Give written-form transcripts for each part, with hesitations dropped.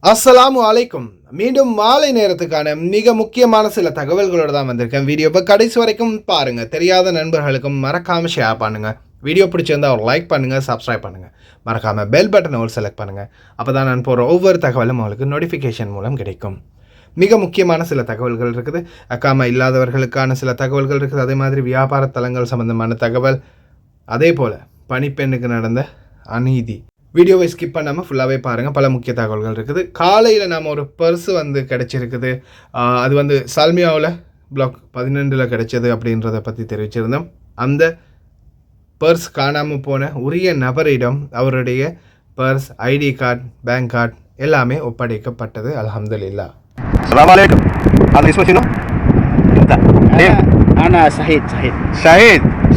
அஸ்ஸலாமு அலைக்கும். மீண்டும் மாலை நேரத்துக்கான மிக முக்கியமான சில தகவல்களோடு தான் வந்திருக்கேன். வீடியோவை கடைசி வரைக்கும் பாருங்கள். தெரியாத நண்பர்களுக்கும் மறக்காமல் ஷேர் பண்ணுங்கள். வீடியோ பிடிச்சிருந்தால் ஒரு லைக் பண்ணுங்கள், சப்ஸ்கிரைப் பண்ணுங்கள். மறக்காமல் பெல் பட்டனை ஒரு செலக்ட் பண்ணுங்கள். அப்போ தான் நான் போகிற ஒவ்வொரு தகவலும் உங்களுக்கு நோட்டிஃபிகேஷன் மூலம் கிடைக்கும். மிக முக்கியமான சில தகவல்கள் இருக்குது. அக்காமா இல்லாதவர்களுக்கான சில தகவல்கள் இருக்குது. அதே மாதிரி வியாபார தலங்கள் சம்மந்தமான தகவல், அதே போல் பணிப்பெண்ணுக்கு நடந்த அநீதி. வீடியோவை ஸ்கிப் பண்ணாமல் ஃபுல்லாகவே பாருங்கள். பல முக்கிய தகவல்கள் இருக்குது. காலையில் நாம் ஒரு பர்ஸு கிடச்சிருக்குது. அது சால்மியாவில் பிளாக் 12 கிடைச்சது அப்படின்றத பற்றி தெரிவிச்சிருந்தோம். அந்த பர்ஸ் காணாமல் போன உரிய நபரிடம் அவருடைய purse, ID card, bank card எல்லாமே ஒப்படைக்கப்பட்டது. அல்ஹம்துலில்லாஹ். Assalamu alaikum. Hada ismu sino? Inta. Ana Syahid.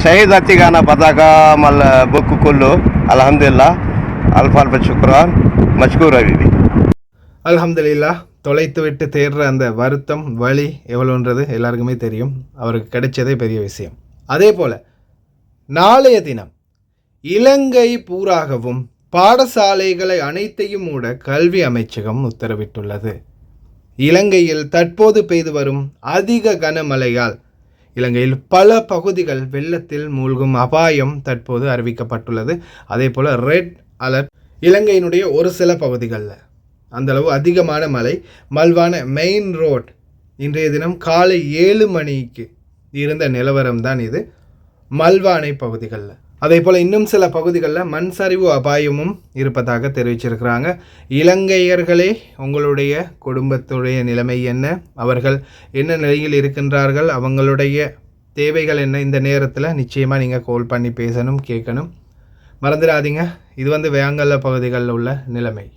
Syahid atika ana pataka mal buku kullu. Alhamdulillah. Alfa shukran. Mashkur habibi. அல்ஹம்துலில்லாஹ். தொலைத்து விட்டு தேடுற அந்த வருத்தம், வலி எவ்வளோன்றது எல்லாருக்குமே தெரியும். அவருக்கு கிடைச்சதே பெரிய விஷயம். அதே போல் நாளைய தினம் இலங்கை பூராகவும் பாடசாலைகளை அனைத்தையும் மூட கல்வி அமைச்சகம் உத்தரவிட்டுள்ளது. இலங்கையில் தற்போது பெய்து வரும் அதிக கனமழையால் இலங்கையில் பல பகுதிகள் வெள்ளத்தில் மூழ்கும் அபாயம் தற்போது அறிவிக்கப்பட்டுள்ளது. அதே போல் ரெட் அலர்ட் இலங்கையினுடைய ஒரு சில பகுதிகளில் அந்தளவு அதிகமான மழை. மல்வான மெயின் ரோட் இன்றைய தினம் காலை 7 மணிக்கு இருந்த நிலவரம் தான் இது மல்வானை பகுதிகளில். அதே போல் இன்னும் சில பகுதிகளில் மண் சரிவு அபாயமும் இருப்பதாக தெரிவிச்சிருக்கிறாங்க. இலங்கையர்களே, உங்களுடைய குடும்பத்துடைய நிலைமை என்ன, அவர்கள் என்ன நிலையில் இருக்கின்றார்கள், அவங்களுடைய தேவைகள் என்ன, இந்த நேரத்தில் நிச்சயமாக நீங்கள் கால் பண்ணி பேசணும், கேட்கணும். மறந்துடாதீங்க. இது வேங்கல்ல பகுதிகளில் உள்ள நிலைமை.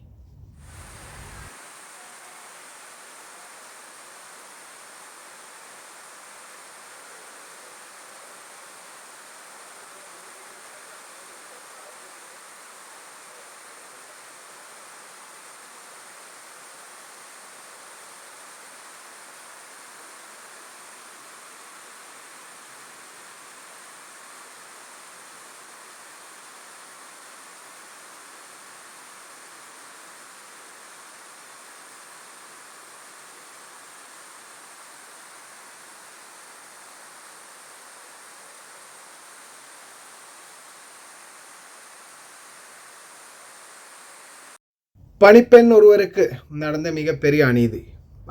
பணிப்பெண் ஒருவருக்கு நடந்த மிகப்பெரிய அநீதி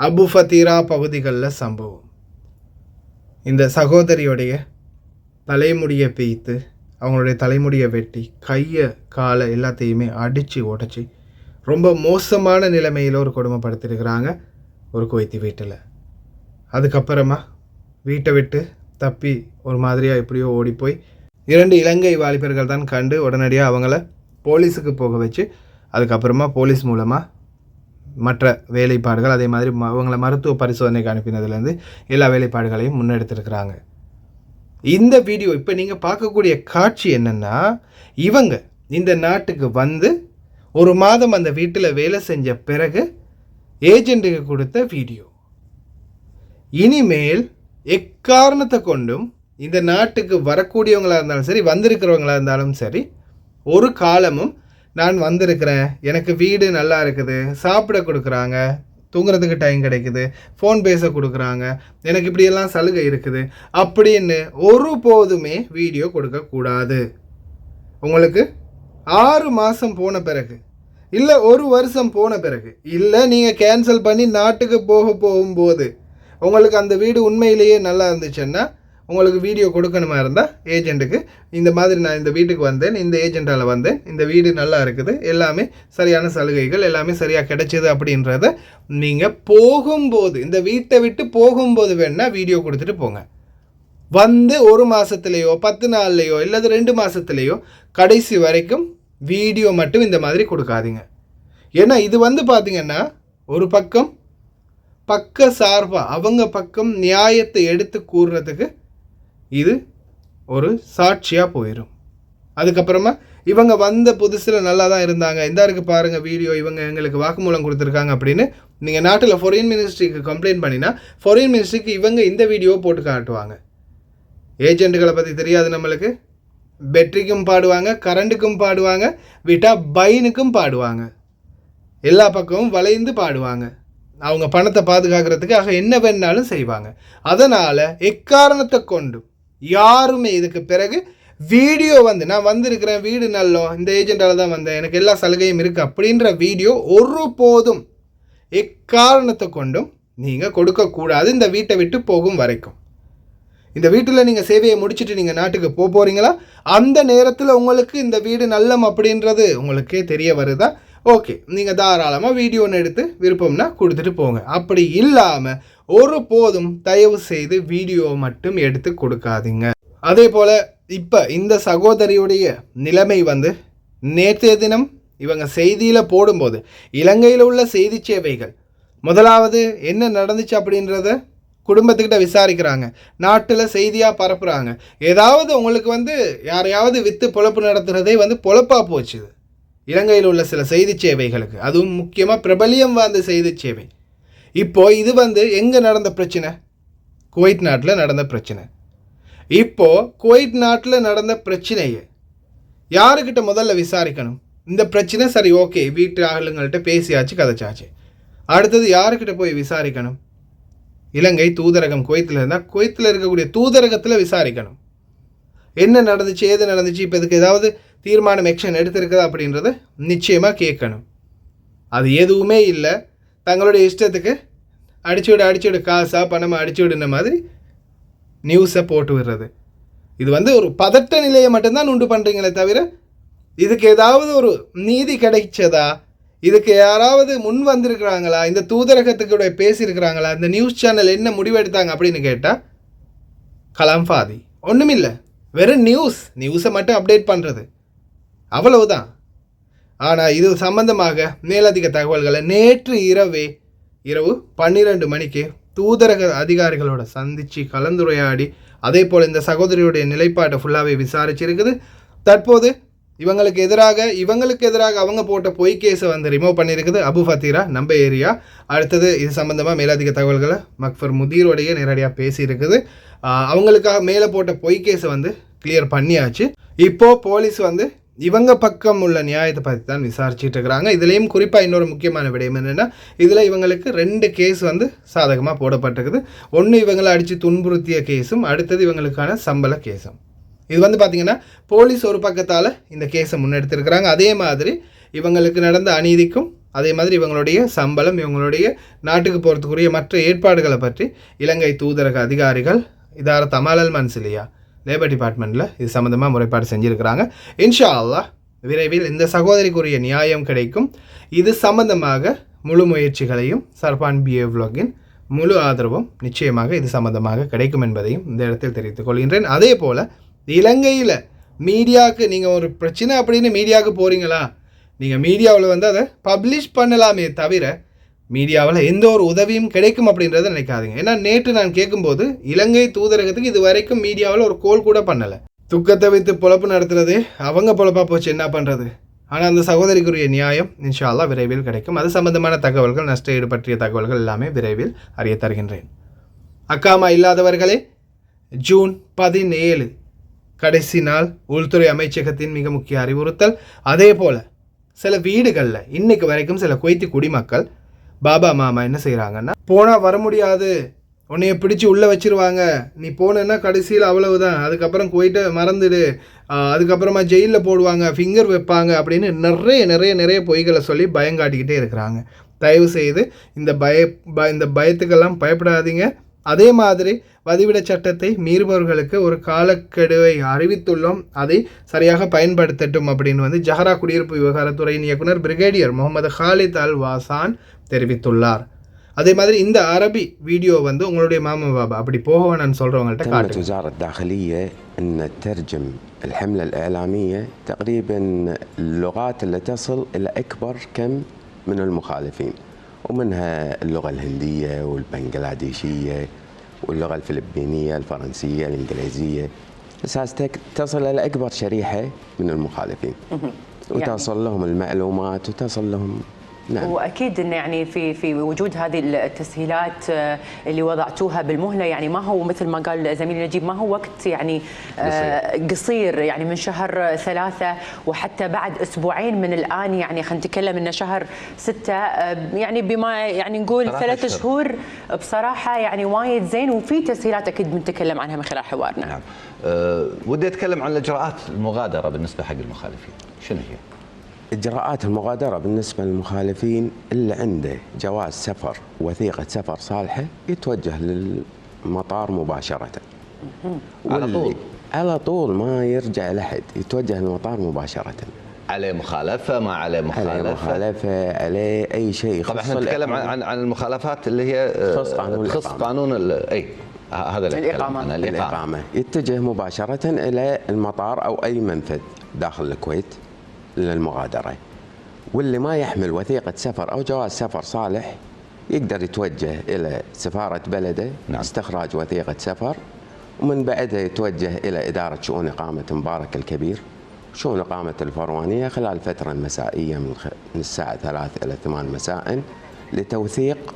அபு ஃபதீரா பகுதிகளில் சம்பவம். இந்த சகோதரியுடைய தலைமுடியை பிய்த்து, அவங்களுடைய தலைமுடியை வெட்டி, கையை காலை எல்லாத்தையுமே அடித்து உடச்சி ரொம்ப மோசமான நிலைமையில் ஒரு கொடுமைப்படுத்திருக்கிறாங்க ஒரு குவைத்தி வீட்டில். அதுக்கப்புறமா வீட்டை விட்டு தப்பி ஒரு மாதிரியாக எப்படியோ ஓடிப்போய் 2 இலங்கை வாலிபர்கள் தான் கண்டு உடனடியாக அவங்கள போலீஸுக்கு போக வச்சு, அதுக்கப்புறமா போலீஸ் மூலமாக மற்ற வேலைப்பாடுகள், அதே மாதிரி அவங்கள மருத்துவ பரிசோதனைக்கு அனுப்பினதுலேருந்து எல்லா வேலைப்பாடுகளையும் முன்னெடுத்திருக்கிறாங்க. இந்த வீடியோ இப்போ நீங்கள் பார்க்கக்கூடிய காட்சி என்னென்னா, இவங்க இந்த நாட்டுக்கு வந்து 1 மாதம் அந்த வீட்டில் வேலை செஞ்ச பிறகு ஏஜெண்ட்டுக்கு கொடுத்த வீடியோ. இனிமேல் எக்காரணத்தை கொண்டும் இந்த நாட்டுக்கு வரக்கூடியவங்களாக இருந்தாலும் சரி, வந்திருக்கிறவங்களாக இருந்தாலும் சரி, ஒரு காலமும் நான் வந்திருக்கிறேன், எனக்கு வீடு நல்லா இருக்குது, சாப்பிட கொடுக்குறாங்க, தூங்குறதுக்கு டைம் கிடைக்குது, ஃபோன் பேச கொடுக்குறாங்க, எனக்கு இப்படியெல்லாம் சலுகை இருக்குது அப்படின்னு ஒருபோதுமே வீடியோ கொடுக்கக்கூடாது. உங்களுக்கு 6 மாதம் போன பிறகு, இல்லை 1 வருஷம் போன பிறகு, இல்லை நீங்கள் கேன்சல் பண்ணி நாட்டுக்கு போகும்போது உங்களுக்கு அந்த வீடு உண்மையிலேயே நல்லா இருந்துச்சுன்னா உங்களுக்கு வீடியோ கொடுக்கணுமா இருந்தால் ஏஜெண்ட்டுக்கு இந்த மாதிரி நான் இந்த வீட்டுக்கு வந்தேன், இந்த ஏஜெண்ட்டால் வந்தேன், இந்த வீடு நல்லா இருக்குது, எல்லாமே சரியான சலுகைகள் எல்லாமே சரியாக கிடைச்சிது அப்படின்றத நீங்கள் போகும்போது, இந்த வீட்டை விட்டு போகும்போது வேணால் வீடியோ கொடுத்துட்டு போங்க. வந்து 1 மாதத்துலேயோ 10 நாள்லேயோ இல்லை 2 மாதத்துலேயோ கடைசி வரைக்கும் வீடியோ மட்டும் இந்த மாதிரி கொடுக்காதீங்க. ஏன்னா இது பார்த்திங்கன்னா ஒரு பக்க சார்பாக அவங்க பக்கம் நியாயத்தை எடுத்து கூறுறதுக்கு இது ஒரு சாட்சியாக போயிடும். அதுக்கப்புறமா இவங்க வந்த புதுசில் நல்லா தான் இருந்தாங்க, இந்த இருக்கு பாருங்கள் வீடியோ, இவங்க எங்களுக்கு வாக்குமூலம் கொடுத்துருக்காங்க அப்படின்னு நீங்கள் நாட்டில் ஃபாரின் மினிஸ்ட்ரிக்கு கம்ப்ளைண்ட் பண்ணினா ஃபாரின் மினிஸ்ட்ரிக்கு இவங்க இந்த வீடியோவை போட்டு காட்டுவாங்க. ஏஜெண்ட்டுகளை பற்றி தெரியாது நம்மளுக்கு. பேட்டரிக்கும் பாடுவாங்க, கரண்ட்டுக்கும் பாடுவாங்க, விட்டா பைனுக்கும் பாடுவாங்க. எல்லா பக்கமும் வளைந்து பாடுவாங்க. அவங்க பணத்தை பாதுகாக்கிறதுக்காக என்ன வேணாலும் செய்வாங்க. அதனால் எக்காரணத்தை கொண்டும் யாருமே இதுக்கு பிறகு வீடியோ வந்து நான் வந்திருக்கிறேன், வீடு நல்லோம், இந்த ஏஜென்டால் தான் வந்தேன், எனக்கு எல்லா சலுகையும் இருக்குது அப்படின்ற வீடியோ ஒரு போதும் எக்காரணத்தை கொண்டும் நீங்கள் கொடுக்கக்கூடாது. இந்த வீட்டை விட்டு போகும் வரைக்கும். இந்த வீட்டில் நீங்கள் சேவையை முடிச்சுட்டு நீங்கள் நாட்டுக்கு போகிறீங்களா, அந்த நேரத்தில் உங்களுக்கு இந்த வீடு நல்லம் அப்படின்றது உங்களுக்கே தெரிய வருதா, ஓகே, நீங்கள் தாராளமாக வீடியோன்னு எடுத்து விருப்பம்னா கொடுத்துட்டு போங்க. அப்படி இல்லாமல் ஒரு போதும் தயவு செய்து வீடியோ மட்டும் எடுத்து கொடுக்காதீங்க. அதே போல் இப்போ இந்த சகோதரியுடைய நிலைமை வந்து நேற்றைய தினம் இவங்க செய்தியில் போடும்போது இலங்கையில் உள்ள செய்தி சேவைகள் முதலாவது என்ன நடந்துச்சு அப்படின்றத குடும்பத்துக்கிட்ட விசாரிக்கிறாங்க, நாட்டில் செய்தியாக பரப்புகிறாங்க. ஏதாவது உங்களுக்கு வந்து யாரையாவது விற்று பொழப்பு நடத்துகிறதே வந்து பொழப்பாக போச்சு இலங்கையில் உள்ள சில செய்தி சேவைகளுக்கு, அதுவும் முக்கியமாக பிரபலியம் வாய்ந்த செய்தி சேவை. இப்போது இது வந்து எங்கே நடந்த பிரச்சனை? குவைத் நாட்டில் நடந்த பிரச்சனை. இப்போது குவைத் நாட்டில் நடந்த பிரச்சனையை யாருக்கிட்ட முதல்ல விசாரிக்கணும்? இந்த பிரச்சனை சரி, ஓகே, வீட்டு ஆளுங்கள்கிட்ட பேசியாச்சு, கதைச்சாச்சு. அடுத்தது யாருக்கிட்ட போய் விசாரிக்கணும்? இலங்கை தூதரகம் குவைத்தில் இருந்தால் குவைத்தில் இருக்கக்கூடிய தூதரகத்தில் விசாரிக்கணும். என்ன நடந்துச்சு, ஏது நடந்துச்சு, இப்போ இதுக்கு ஏதாவது தீர்மானம் எக்ஷன் எடுத்திருக்குதா அப்படின்றத நிச்சயமாக கேட்கணும். அது எதுவுமே இல்லை, தங்களுடைய இஷ்டத்துக்கு அடிச்சுவிடு காசாக பணமாக அடிச்சுவிடுன மாதிரி நியூஸை போட்டு விடுறது. இது வந்து ஒரு பதட்ட நிலையை மட்டும்தான் உண்டு பண்ணுறீங்களே தவிர இதுக்கு ஏதாவது ஒரு நீதி கிடைச்சதா, இதுக்கு யாராவது முன் வந்திருக்கிறாங்களா, இந்த தூதரகத்துக்கு பேசியிருக்கிறாங்களா, இந்த நியூஸ் சேனல் என்ன முடிவெடுத்தாங்க அப்படின்னு கேட்டால் கலாம் ஃபாதி, ஒன்றுமில்லை, வெறும் நியூஸை மட்டும் அப்டேட் பண்ணுறது, அவ்வளவுதான். ஆனால் இது சம்பந்தமாக மேலதிக தகவல்களை நேற்று இரவு 12 மணிக்கு தூதரக அதிகாரிகளோட சந்தித்து கலந்துரையாடி அதே போல் இந்த சகோதரியுடைய நிலைப்பாட்டை ஃபுல்லாகவே விசாரிச்சிருக்குது. தற்போது இவங்களுக்கு எதிராக அவங்க போட்ட பொய் கேஸை வந்து ரிமூவ் பண்ணியிருக்குது அபு ஃபத்தீரா நம்ம ஏரியா. அடுத்தது இது சம்மந்தமாக மேலதிக தகவல்களை மக்ஃபர் முதீரோடைய நேரடியாக பேசியிருக்குது. அவங்களுக்காக மேலே போட்ட பொய் கேஸை வந்து கிளியர் பண்ணியாச்சு. இப்போது போலீஸ் வந்து இவங்க பக்கம் உள்ள நியாயத்தை பற்றி தான் விசாரிச்சுட்டு இருக்கிறாங்க. இதுலேயும் குறிப்பாக இன்னொரு முக்கியமான விடயம் என்னென்னா, இதில் இவங்களுக்கு 2 கேஸ் வந்து சாதகமாக போடப்பட்டிருக்குது. ஒன்று இவங்களை அடித்து துன்புறுத்திய கேஸும், அடுத்தது இவங்களுக்கான சம்பள கேஸும். இது வந்து பார்த்திங்கன்னா போலீஸ் ஒரு பக்கத்தால் இந்த கேஸை முன்னெடுத்திருக்கிறாங்க. அதே மாதிரி இவங்களுக்கு நடந்த அநீதிக்கும், அதே மாதிரி இவங்களுடைய சம்பளம், இவங்களுடைய நாட்டுக்கு போகிறதுக்குரிய மற்ற ஏற்பாடுகளை பற்றி இலங்கை தூதரக அதிகாரிகள் இதார தமாலல் மன்சிலியா லேபர் டிபார்ட்மெண்ட்டில் இது சம்மந்தமாக முறைப்பாடு செஞ்சுருக்கிறாங்க. இன்ஷா அல்லாஹ் விரைவில் இந்த சகோதரிக்குரிய நியாயம் கிடைக்கும். இது சம்பந்தமாக முழு முயற்சிகளையும் சர்பான் பிஏ விலாகின் முழு ஆதரவும் நிச்சயமாக இது சம்பந்தமாக கிடைக்கும் என்பதையும் இந்த இடத்தில் தெரிவித்துக் கொள்கின்றேன். அதே போல் இலங்கையில் மீடியாவுக்கு நீங்கள் ஒரு பிரச்சனை அப்படின்னு மீடியாவுக்கு போகிறீங்களா, நீங்கள் மீடியாவில் வந்து அதை பப்ளிஷ் பண்ணலாமே தவிர மீடியாவில் எந்த ஒரு உதவியும் கிடைக்கும் அப்படின்றத நினைக்காதீங்க. ஏன்னா நேற்று நான் கேட்கும்போது இலங்கை தூதரகத்துக்கு இது வரைக்கும் மீடியாவில் ஒரு கோல் கூட பண்ணலை. துக்கத்தை வைத்து பொழப்பு நடத்துறது அவங்க பொழப்பாக போச்சு, என்ன பண்ணுறது. ஆனால் அந்த சகோதரிக்குரிய நியாயம் இன்ஷா அல்லாஹ் விரைவில் கிடைக்கும். அது சம்பந்தமான தகவல்கள், நஷ்ட ஈடு பற்றிய தகவல்கள் எல்லாமே விரைவில் அறிய தருகின்றேன். அக்காமா இல்லாதவர்களே, ஜூன் 17 கடைசி நாள் உள்துறை அமைச்சகத்தின் மிக முக்கிய அறிவுறுத்தல். அதே போல் சில வீடுகளில் இன்றைக்கு வரைக்கும் சில குவைத்தி குடிமக்கள் பாபா மாமா என்ன செய்கிறாங்கன்னா, போனால் வர முடியாது, உன்னைய பிடிச்சி உள்ளே வச்சிருவாங்க, நீ போனேன்னா கடைசியில் அவ்வளவுதான், அதுக்கப்புறம் குவைட்டை மறந்துடு, அதுக்கப்புறமா ஜெயிலில் போடுவாங்க, ஃபிங்கர் வைப்பாங்க அப்படின்னு நிறைய பொய்களை சொல்லி பயங்காட்டிக்கிட்டே இருக்கிறாங்க. தயவு செய்து இந்த பயத்துக்கெல்லாம் பயப்படாதீங்க. அதே மாதிரி வதிவிட சட்டத்தை மீறுபவர்களுக்கு ஒரு காலக்கெடுவை அறிவித்துள்ளோம், அதை சரியாக பயன்படுத்தட்டும் அப்படின்னு வந்து ஜஹரா குடியிருப்பு விவகாரத்துறையின் இயக்குனர் பிரிகேடியர் முகமது ஹாலித் அல் வாசான் தெரிவித்துள்ளார். அதே மாதிரி இந்த அரபி வீடியோ வந்து உங்களுடைய மாமா பாபா அப்படி போக வேணும்னு சொல்றவங்கள்ட்ட காட்டுங்க. وزارة الداخلية أن تترجم الحملة الإعلامية تقريبا اللغات اللي تصل إلى أكبر كم من المخالفين، ومنها اللغة الهندية والبنغلاديشية واللغة الفلبينية الفرنسية الإنجليزية، أساس تصل إلى أكبر شريحة من المخالفين وتصل لهم المعلومات وتصل لهم نعم. واكيد انه يعني في وجود هذه التسهيلات اللي وضعتوها بالمهله، يعني ما هو مثل ما قال زميلي نجيب، ما هو وقت يعني قصير، يعني من شهر 3 وحتى بعد اسبوعين من الان، يعني خلينا نتكلم انه شهر 6، يعني بما يعني نقول 3 شهور بصراحه يعني وايد زين، وفي تسهيلات اكيد بنتكلم عنها من خلال حوارنا. نعم. ودي اتكلم عن الاجراءات المغادره بالنسبه حق المخالفين، شنو هي؟ إجراءات المغادرة بالنسبة للمخالفين اللي عنده جواز سفر وثيقة سفر صالحة يتوجه للمطار مباشرة. على طول ما يرجع لأحد، يتوجه للمطار مباشرة. عليه مخالفه ما عليه مخالفه؟ عليه مخالفة، عليه أي شيء. طبعا احنا نتكلم عن المخالفات اللي هي تخص قانون اي هذا الإقامة. يتجه مباشرة إلى المطار أو أي منفذ داخل الكويت للمغادرة. واللي ما يحمل وثيقة سفر أو جواز سفر صالح يقدر يتوجه إلى سفارة بلده. نعم. استخراج وثيقة سفر، ومن بعدها يتوجه إلى إدارة شؤون إقامة مبارك الكبير، شؤون إقامة الفروانية، خلال فترة مسائية من الساعة 3 إلى 8 مساء لتوثيق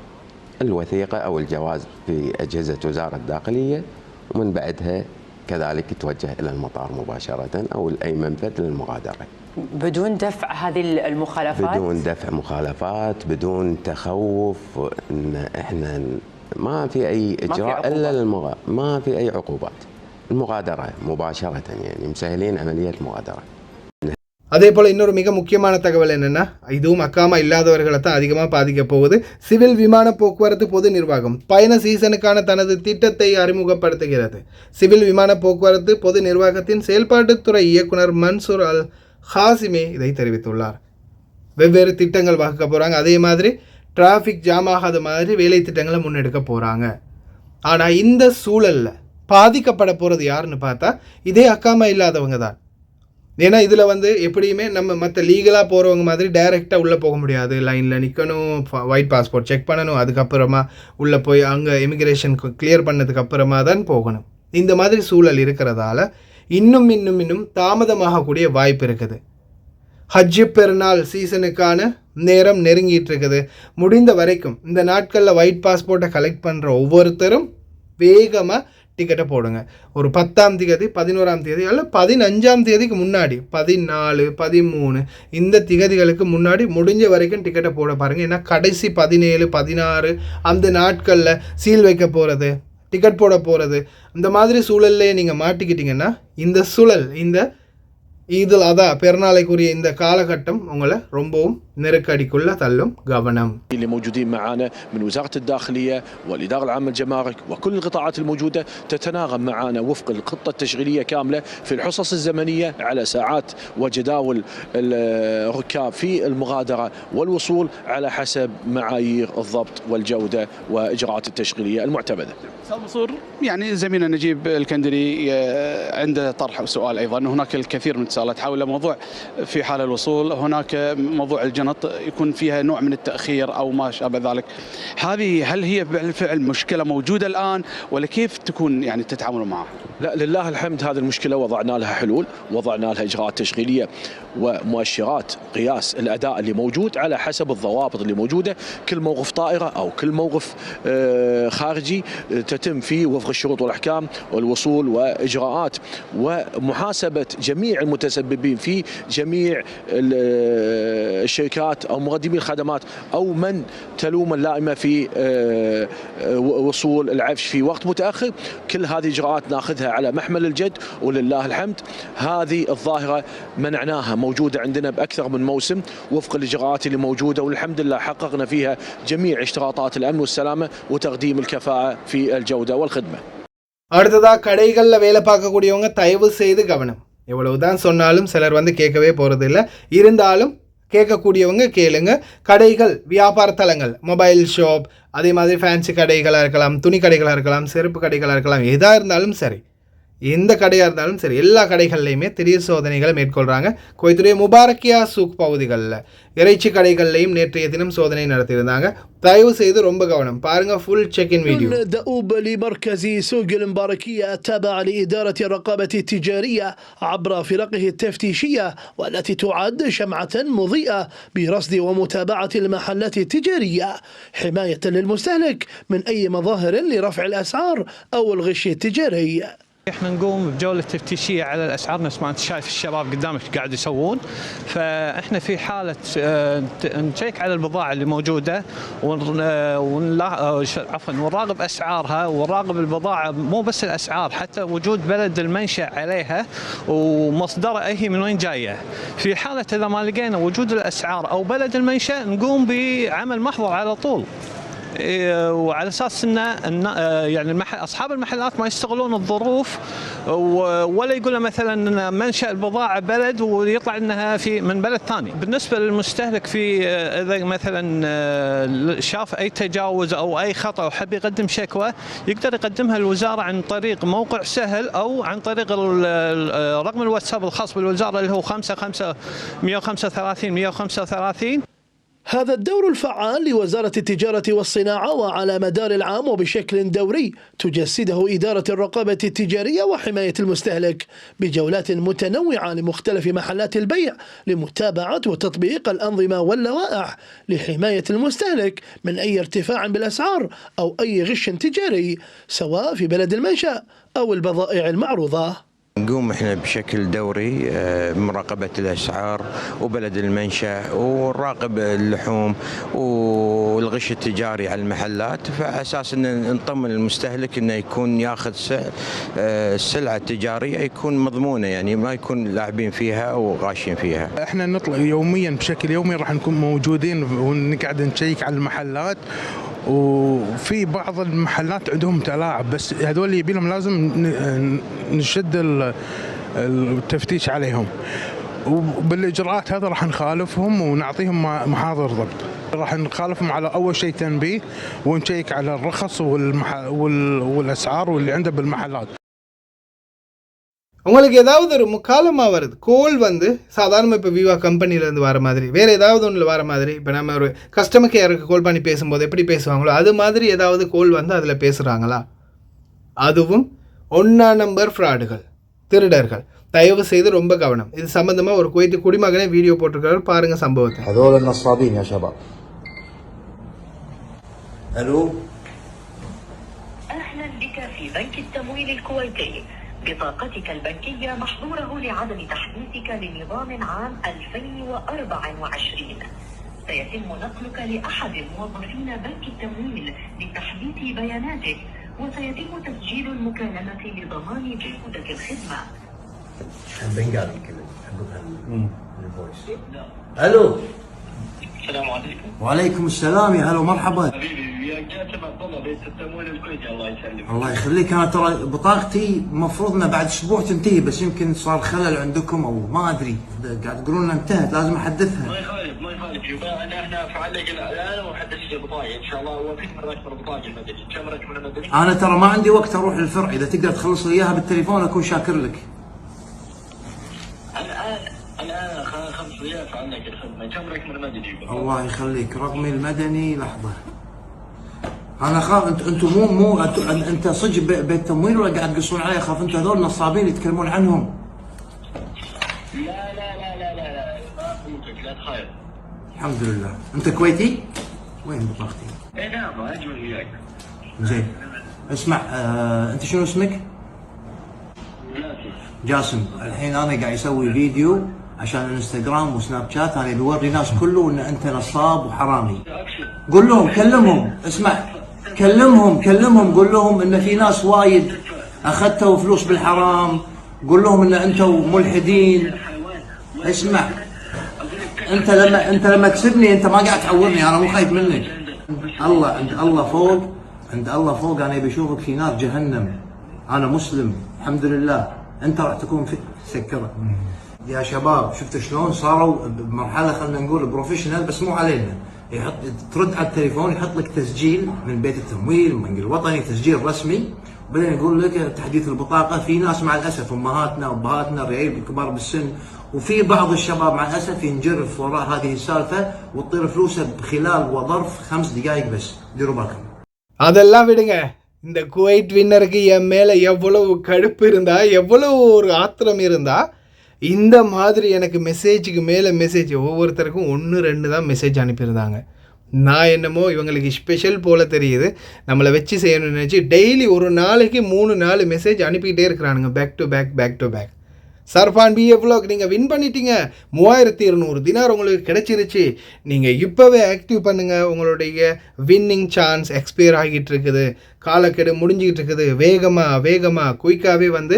الوثيقة أو الجواز في أجهزة وزارة الداخلية، ومن بعدها كذلك يتوجه إلى المطار مباشرة أو أي منفذ للمغادرة بدون دفع هذه المخالفات؟ بدون دفع مخالفات، بدون تخوف إن إحنا ما في أي إجراء إلا ما في أي عقوبات. المغادرة مباشرة، يعني مسهلين عملية المغادرة. அதே போல் இன்னொரு மிக முக்கியமான தகவல் என்னென்னா, இதுவும் அக்காமா இல்லாதவர்களை தான் அதிகமாக பாதிக்க போகுது. சிவில் விமான போக்குவரத்து பொது நிர்வாகம் பயண சீசனுக்கான தனது திட்டத்தை அறிமுகப்படுத்துகிறது. சிவில் விமான போக்குவரத்து பொது நிர்வாகத்தின் செயல்பாட்டுத்துறை இயக்குனர் மன்சூர் அல் ஹாசிமே இதை தெரிவித்துள்ளார். வெவ்வேறு திட்டங்கள் வகுக்க போகிறாங்க. அதே மாதிரி டிராஃபிக் ஜாம் ஆகாத மாதிரி வேலை திட்டங்களை முன்னெடுக்க போகிறாங்க. ஆனால் இந்த சூழலில் பாதிக்கப்பட போகிறது யாருன்னு பார்த்தா இதே அக்காமா இல்லாதவங்க தான். ஏன்னா இதில் எப்படியுமே நம்ம மற்ற லீகலாக போகிறவங்க மாதிரி டைரெக்டாக உள்ளே போக முடியாது. லைனில் நிற்கணும், ஒயிட் பாஸ்போர்ட் செக் பண்ணணும், அதுக்கப்புறமா உள்ளே போய் அங்கே இமிக்ரேஷன் கிளியர் பண்ணதுக்கு அப்புறமா தான் போகணும். இந்த மாதிரி சூழல் இருக்கிறதால இன்னும் தாமதமாகக்கூடிய வாய்ப்பு இருக்குது. ஹஜ்ஜு பெருநாள் சீசனுக்கான நேரம் நெருங்கிட்டு இருக்குது. முடிந்த வரைக்கும் இந்த நாட்களில் ஒயிட் பாஸ்போர்ட்டை கலெக்ட் பண்ணுற ஒவ்வொருத்தரும் வேகமாக டிக்கெட்டை போடுங்க. ஒரு 10ஆம் தேதி, 11ஆம் தேதி அல்ல 15ஆம் தேதிக்கு முன்னாடி, 14, 13 இந்த திகதிகளுக்கு முன்னாடி முடிஞ்ச வரைக்கும் டிக்கெட்டை போட பாருங்கள். ஏன்னா கடைசி 17, 16 அந்த நாட்களில் சீல் வைக்க போகிறது, டிக்கெட் போட போகிறது, இந்த மாதிரி சூழல்லே நீங்கள் மாட்டிக்கிட்டீங்கன்னா இந்த சூழல் இந்த ஈதுல் அதா பெருநாளைக்குரிய இந்த காலகட்டம் உங்களை ரொம்பவும் நெருக்கடிக்குள்ள தள்ளும். கவனம். اللي موجودين معانا من وزارة الداخلية والإدارة العامة للجمارك وكل القطاعات الموجودة تتناغم معانا وفق الخطة التشغيلية كاملة في الحصص الزمنية على ساعات وجداول الركاب في المغادرة والوصول على حسب معايير الضبط والجودة وإجراءات التشغيلية المعتمدة. أستاذ منصور، يعني زميلنا نجيب الكندري عنده طرح سؤال أيضا. هناك الكثير من الاتصالات حول موضوع في حال الوصول، هناك موضوع الجنط يكون فيها نوع من التأخير أو ما شابه ذلك. هذه هل هي بالفعل مشكلة موجودة الآن، ولا كيف تكون يعني تتعاملوا معها؟ لا، لله الحمد هذه المشكلة وضعنا لها حلول، وضعنا لها إجراءات تشغيلية ومؤشرات قياس الأداء اللي موجود على حسب الضوابط اللي موجودة. كل موقف طائرة أو كل موقف خارجي تتم فيه وفق الشروط والأحكام والوصول وإجراءات ومحاسبة جميع المتسببين في جميع الشركات أو مقدمي الخدمات أو من تلوم اللائمة في وصول العفش في وقت متأخر. كل هذه إجراءات ناخذها على محمل الجد، ولله الحمد هذه الظاهرة منعناها، موجودة عندنا بأكثر من موسم وفق الإجراءات اللي موجودة، والحمد لله حققنا فيها جميع اشتراطات الأمن والسلامة وتقديم الكفاءة في الجودة والخدمة. அடுத்ததாக கடைகளில் வேலை பார்க்கக்கூடியவங்க தயவு செய்து கவனம். எவ்வளவுதான் சொன்னாலும் சிலர் கேட்கவே போகிறதில்ல. இருந்தாலும் கேட்கக்கூடியவங்க கேளுங்க. கடைகள், வியாபார தலங்கள், மொபைல் ஷாப், அதே மாதிரி ஃபேன்சி கடைகளாக இருக்கலாம், துணி கடைகளாக இருக்கலாம், செருப்பு கடைகளாக இருக்கலாம், எதாக இருந்தாலும் சரி, எந்த கடையாக இருந்தாலும் சரி எல்லா கடைகள்லையுமே திடீர் சோதனைகளை மேற்கொள்கிறாங்க. குவைத்துடைய முபாரக்கியா சூக் பகுதிகளில் இறைச்சி கடைகள்லையும் நேற்றைய தினம் சோதனை நடத்தியிருந்தாங்க. தயவு செய்து ரொம்ப கவனம் பாருங்க. Full check in video. دؤوب لمركز سوق المباركية التابع لإدارة الرقابة التجارية عبر فرقه التفتيشية، والتي تعد شمعة مضيئة برصد ومتابعة المحلات التجارية حماية للمستهلك من أي مظاهر لرفع الأسعار أو الغش التجاري. احنا نقوم بجولة تفتيشية على الأسعار نفس ما أنت شايف الشباب قدامك قاعد يسوون. فإحنا في حالة نشيك على البضاعة اللي موجودة ونراقب أسعارها ونراقب البضاعة، مو بس الأسعار حتى وجود بلد المنشأ عليها ومصدرها أي من وين جاية. في حالة إذا ما لقينا وجود الأسعار أو بلد المنشأ نقوم بعمل محضر على طول، وعلى اساس ان يعني اصحاب المحلات ما يستغلون الظروف ولا يقول مثلا منشأ البضاعه بلد ويطلع انها من بلد ثاني. بالنسبه للمستهلك في اذا مثلا شاف اي تجاوز او اي خطا وحب يقدم شكوى يقدر يقدمها الوزاره عن طريق موقع سهل او عن طريق رقم الواتساب الخاص بالوزاره اللي هو 55 135 135. هذا الدور الفعال لوزارة التجارة والصناعة وعلى مدار العام وبشكل دوري تجسده إدارة الرقابة التجارية وحماية المستهلك بجولات متنوعة لمختلف محلات البيع لمتابعة وتطبيق الأنظمة واللوائح لحماية المستهلك من أي ارتفاع بالأسعار أو أي غش تجاري سواء في بلد المنشأ أو البضائع المعروضة. نقوم احنا بشكل دوري بمراقبة الأسعار وبلد المنشأ ونراقب اللحوم والغش التجاري على المحلات، فأساس ان نطمن المستهلك انه يكون ياخذ السلعة التجارية يكون مضمونة، يعني ما يكون لاعبين فيها وغاشين فيها. احنا نطلع يوميا بشكل يومي راح نكون موجودين ونقعد نشيك على المحلات، وفي بعض المحلات عندهم تلاعب بس هذول يبي لهم لازم نشد التفتيش عليهم، وبالاجراءات هذا راح نخالفهم ونعطيهم محاضر ضبط. راح نخالفهم على اول شيء تنبيه ونشيك على الرخص والاسعار واللي عنده بالمحلات. உங்களுக்கு ஏதாவது ஒரு முக்காலமாக வருது கோல் வந்து சாதாரணமாக இப்போ விவா கம்பெனிலேருந்து வர மாதிரி வேறு ஏதாவது ஒன்றில் வர மாதிரி இப்போ நம்ம ஒரு கஸ்டமர் கேருக்கு கால் பண்ணி பேசும்போது எப்படி பேசுவாங்களோ அது மாதிரி ஏதாவது கோல் வந்து அதில் பேசுகிறாங்களா? அதுவும் 1ஆம் நம்பர் ஃப்ராடுகள், திருடர்கள். தயவு செய்து ரொம்ப கவனம். இது சம்பந்தமாக ஒரு குவைத்து குடிமகனே வீடியோ போட்டிருக்காரு, பாருங்கள் சம்பவத்தை. هذول النصابين يا شباب. الو اهلا بك في بنك التمويل الكويتي. بطاقتك البنكية محظوره لعدم تحديثك لنظام عام 2024. سيتم نقلك لأحد موظفين بنك التمويل لتحديث بياناتك، وسيتم تسجيل المكالمة لضمان جودة الخدمة. البنغالي كله الفويس. الو السلام عليكم. وعليكم السلام، يا هلا ومرحبا. حبيبي وياك جاتب عبد الله بيت التمويل الكويتي. الله يسلمك. الله يخليك. انا ترى بطاقتي المفروض انها بعد اسبوع تنتهي، بس يمكن صار خلل عندكم او ما ادري، قاعد تقولون انها انتهت لازم احدثها. ما يخالف شوف احنا فعل لك الاعلان وحدث لك البطاقه ان شاء الله، وفيك من راتب البطاقه المدني. كم راتب المدني؟ انا ترى ما عندي وقت اروح للفرع، اذا تقدر تخلص لي اياها بالتليفون اكون شاكر لك. الان 5 ريال فعل لك الخدمه. كم رقم المدني؟ الله يخليك. رقمي المدني لحظه. انا خاف انتم مو انت صدق بيت تمويل ولا قاعد تقصون علي؟ اخاف انتم هذول النصابين يتكلمون عنهم. لا ما فهمتك، لا تخاف. الحمد لله. انت كويتي؟ وين بطاقتي؟ اي نعم اجمل وياك. زين اسمع، انت شنو اسمك؟ جاسم. الحين انا قاعد اسوي فيديو عشان الانستغرام وسناب شات، انا بوري الناس كله ان انت نصاب وحرامي. قول لهم، كلمهم، اسمع كلمهم قول لهم ان في ناس وايد اخذتوا فلوس بالحرام، قول لهم ان انتم ملحدين. اسمع، انت لما تسبني انت ما قاعد تعورني، انا مو خايف منك. عند الله فوق انا ابي اشوفك في نار جهنم. انا مسلم الحمد لله، انت راح تكون في سكره. يا شباب شفت شلون صاروا بمرحله خلينا نقول بروفيشنال، بس مو علينا. ترد على التليفون يحط لك تسجيل من بيت التمويل من البنك الوطني، تسجيل رسمي، بعدين يقول لك تحديث البطاقه في ناس مع الاسف امهاتنا وابهاتنا الرعيل الكبار بالسن وفي بعض الشباب مع الاسف ينجرف وراء هذه السالفه وتطير فلوسه بخلال وظرف 5 دقائق بس. ديروا بالكم. அதெல்லாம் விடுங்க. இந்த குவைட் வின்னருக்கு என் மேலே எவ்வளவு கடுப்பு இருந்தா, எவ்வளவு ஒரு ஆத்திரம் இருந்தா, இந்த மாதிரி எனக்கு மெசேஜுக்கு மேலே மெசேஜ் ஒவ்வொருத்தருக்கும் 1-2 தான் மெசேஜ் அனுப்பியிருந்தாங்க. நான் என்னமோ இவங்களுக்கு ஸ்பெஷல் போல் தெரியுது, நம்மளை வச்சு செய்யணும்னு நினச்சி டெய்லி ஒரு நாளைக்கு 3-4 மெசேஜ் அனுப்பிக்கிட்டே இருக்கிறானுங்க, back to back. Sarfan BA Vlog நீங்கள் வின் பண்ணிட்டீங்க, 3200 தினார் உங்களுக்கு கிடைச்சிருச்சு, நீங்கள் இப்போவே ஆக்டிவ் பண்ணுங்கள், உங்களுடைய வின்னிங் சான்ஸ் எக்ஸ்பயர் ஆகிட்டு இருக்குது, காலக்கெடு முடிஞ்சிக்கிட்டு இருக்குது, வேகமாக குயிக்காகவே வந்து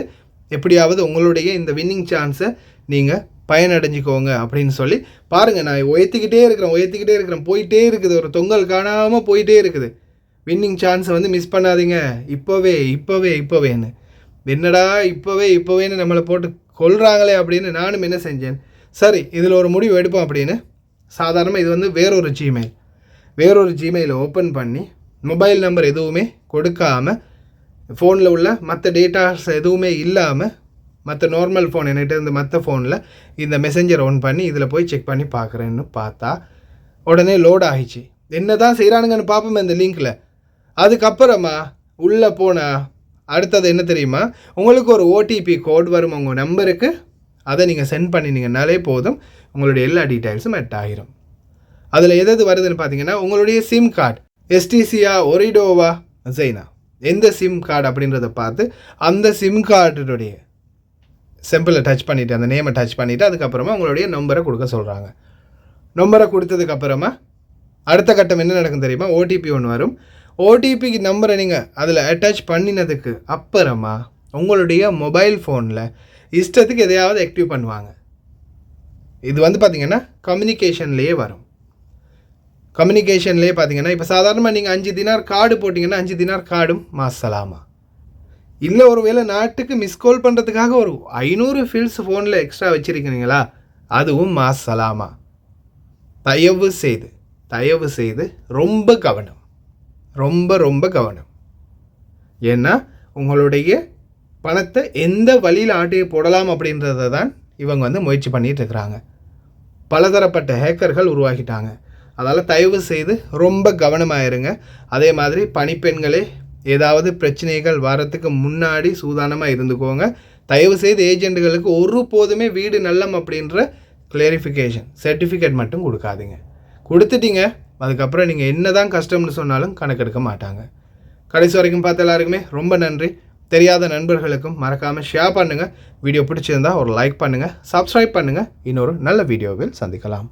எப்படியாவது உங்களுடைய இந்த வின்னிங் சான்ஸை நீங்கள் பயனடைஞ்சிக்கோங்க அப்படின்னு சொல்லி பாருங்கள். நான் உயர்த்திக்கிட்டே இருக்கிறேன், போயிட்டே இருக்குது, ஒரு தொங்கல் காணாமல் போயிட்டே இருக்குது. வின்னிங் சான்ஸை வந்து மிஸ் பண்ணாதீங்க, இப்போவேன்னு. என்னடா இப்போவேன்னு நம்மளை போட்டு கொள்கிறாங்களே அப்படின்னு நானும் என்ன செஞ்சேன், சரி இதில் ஒரு முடிவு எடுப்போம் அப்படின்னு சாதாரணமாக இது வந்து வேறொரு ஜிமெயில் ஓப்பன் பண்ணி மொபைல் நம்பர் எதுவுமே கொடுக்காமல், ஃபோனில் உள்ள மற்ற டேட்டாஸ் எதுவுமே இல்லாமல், மற்ற நார்மல் ஃபோன் என்கிட்ட இருந்து மற்ற ஃபோனில் இந்த மெசேஞ்சர் ஆன் பண்ணி இதில் போய் செக் பண்ணி பார்க்குறேன்னு பார்த்தா உடனே லோட் ஆகிச்சு. என்ன தான் செய்கிறானுங்கன்னு பார்ப்போமே இந்த லிங்க்கில். அதுக்கப்புறமா உள்ளே போனால் அடுத்தது என்ன தெரியுமா, உங்களுக்கு ஒரு OTP கோட் வரும் உங்கள் நம்பருக்கு, அதை நீங்கள் சென்ட் பண்ணினீங்கன்னாலே போதும், உங்களுடைய எல்லா டீட்டெயில்ஸும் மெட் ஆகிரும். அதில் எது வருதுன்னு பார்த்தீங்கன்னா உங்களுடைய சிம் கார்டு, STCயா, ஒரிடோவா, ஜெய்னா, எந்த சிம் கார்டு அப்படின்றத பார்த்து அந்த சிம் கார்டுடைய சிம்பிளை டச் பண்ணிவிட்டு, அந்த நேமை டச் பண்ணிவிட்டு அதுக்கப்புறமா உங்களுடைய நம்பரை கொடுக்க சொல்கிறாங்க. நம்பரை கொடுத்ததுக்கப்புறமா அடுத்த கட்டம் என்ன நடக்கும் தெரியுமா, OTP ஒன்று வரும். OTPக்கு நம்பரை நீங்கள் அதில் அட்டாச் பண்ணினதுக்கு அப்புறமா உங்களுடைய மொபைல் ஃபோனில் இஷ்டத்துக்கு எதையாவது ஆக்டிவ் பண்ணுவாங்க. இது வந்து பார்த்திங்கன்னா கம்யூனிகேஷன்லேயே வரும். கம்யூனிகேஷன்லேயே பார்த்தீங்கன்னா இப்போ சாதாரணமாக நீங்கள் 5 தினார் கார்டு போட்டிங்கன்னா 5 தினார் கார்டும் மாசலாமா, இல்லை ஒரு வேளை நாட்டுக்கு மிஸ்கால் பண்ணுறதுக்காக ஒரு 500 ஃபில்ஸ் ஃபோனில் எக்ஸ்ட்ரா வச்சுருக்கிறீங்களா, அதுவும் மாசலாமா. தயவு செய்து ரொம்ப கவனம். ஏன்னா உங்களுடைய பணத்தை எந்த வழியில் ஆட்டி போடலாம் அப்படின்றத தான் இவங்க வந்து முயற்சி பண்ணிகிட்டு இருக்கிறாங்க. பலதரப்பட்ட ஹேக்கர்கள் உருவாக்கிட்டாங்க. அதனால் தயவு செய்து ரொம்ப கவனமாக இருங்க. அதே மாதிரி பணிப்பெண்களே ஏதாவது பிரச்சனைகள் வரத்துக்கு முன்னாடி சூதானமாக இருந்துக்கோங்க. தயவு செய்து ஏஜென்ட்டுகளுக்கு ஒருபோதுமே வீடு நல்லம் அப்படின்ற கிளாரிஃபிகேஷன் சர்டிஃபிகேட் மட்டும் கொடுக்காதீங்க. கொடுத்துட்டீங்க, அதுக்கப்புறம் நீங்கள் என்ன தான் கஷ்டம்னு சொன்னாலும் கணக்கெடுக்க மாட்டாங்க. கடைசி வரைக்கும் பார்த்த எல்லாருக்குமே ரொம்ப நன்றி. தெரியாத நண்பர்களுக்கும் மறக்காமல் ஷேர் பண்ணுங்கள். வீடியோ பிடிச்சிருந்தா ஒரு லைக் பண்ணுங்கள், சப்ஸ்கிரைப் பண்ணுங்கள். இன்னொரு நல்ல வீடியோவில் சந்திக்கலாம்.